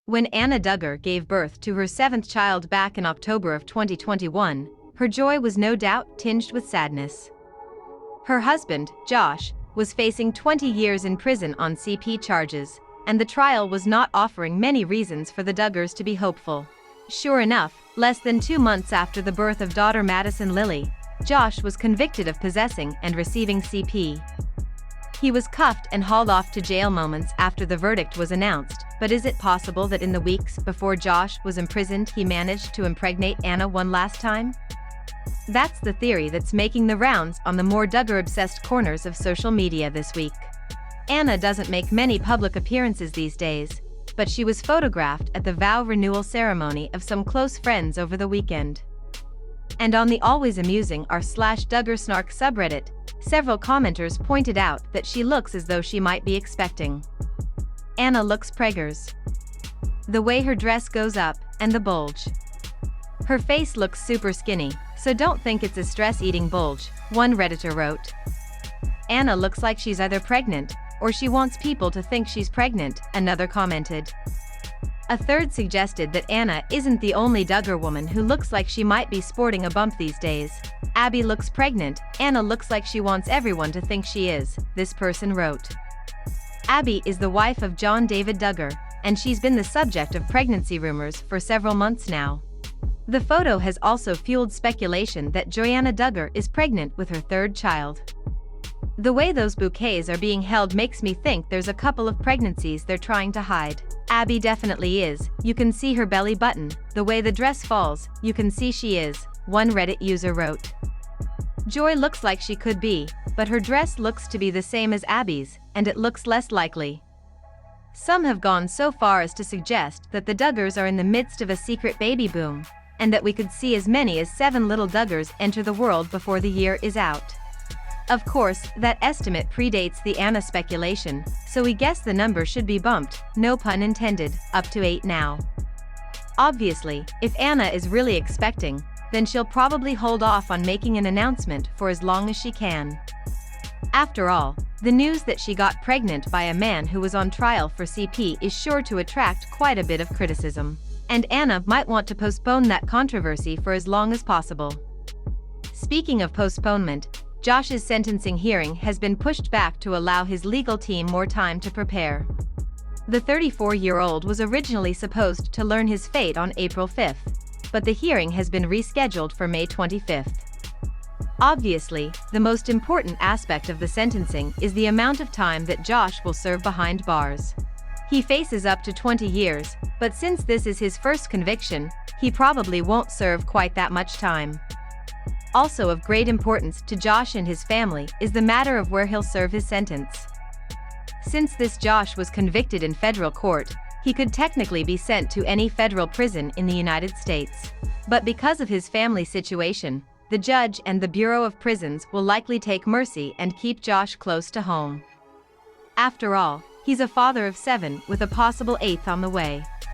When Anna Duggar gave birth to her seventh child back in October of 2021, her joy was no doubt tinged with sadness. Her husband, Josh, was facing 20 years in prison on CP charges, and the trial was not offering many reasons for the Duggars to be hopeful. Sure enough, less than 2 months after the birth of daughter Madyson Lily, Josh was convicted of possessing and receiving CP. He was cuffed and hauled off to jail moments after the verdict was announced, but is it possible that in the weeks before Josh was imprisoned he managed to impregnate Anna one last time? That's the theory that's making the rounds on the more Duggar-obsessed corners of social media this week. Anna doesn't make many public appearances these days, but she was photographed at the vow renewal ceremony of some close friends over the weekend. And on the always amusing r/Duggar snark subreddit, several commenters pointed out that she looks as though she might be expecting. Anna looks preggers. The way her dress goes up, and the bulge. Her face looks super skinny, so don't think it's a stress-eating bulge, one Redditor wrote. Anna looks like she's either pregnant, or she wants people to think she's pregnant, another commented. A third suggested that Anna isn't the only Duggar woman who looks like she might be sporting a bump these days. Abby looks pregnant, Anna looks like she wants everyone to think she is, this person wrote. Abby is the wife of John David Duggar, and she's been the subject of pregnancy rumors for several months now. The photo has also fueled speculation that Joanna Duggar is pregnant with her third child. The way those bouquets are being held makes me think there's a couple of pregnancies they're trying to hide. Abby definitely is, you can see her belly button, the way the dress falls, you can see she is, one Reddit user wrote. Joy looks like she could be, but her dress looks to be the same as Abby's, and it looks less likely. Some have gone so far as to suggest that the Duggars are in the midst of a secret baby boom, and that we could see as many as 7 little Duggars enter the world before the year is out. Of course, that estimate predates the Anna speculation, so we guess the number should be bumped, no pun intended, up to 8 now. Obviously, if Anna is really expecting, then she'll probably hold off on making an announcement for as long as she can. After all, the news that she got pregnant by a man who was on trial for CP is sure to attract quite a bit of criticism, and Anna might want to postpone that controversy for as long as possible. Speaking of postponement, Josh's sentencing hearing has been pushed back to allow his legal team more time to prepare. The 34-year-old was originally supposed to learn his fate on April 5th, but the hearing has been rescheduled for May 25th. Obviously, the most important aspect of the sentencing is the amount of time that Josh will serve behind bars. He faces up to 20 years, but since this is his first conviction, he probably won't serve quite that much time. Also of great importance to Josh and his family is the matter of where he'll serve his sentence. Since this Josh was convicted in federal court, he could technically be sent to any federal prison in the United States. But because of his family situation, the judge and the Bureau of Prisons will likely take mercy and keep Josh close to home. After all, he's a father of 7 with a possible 8th on the way.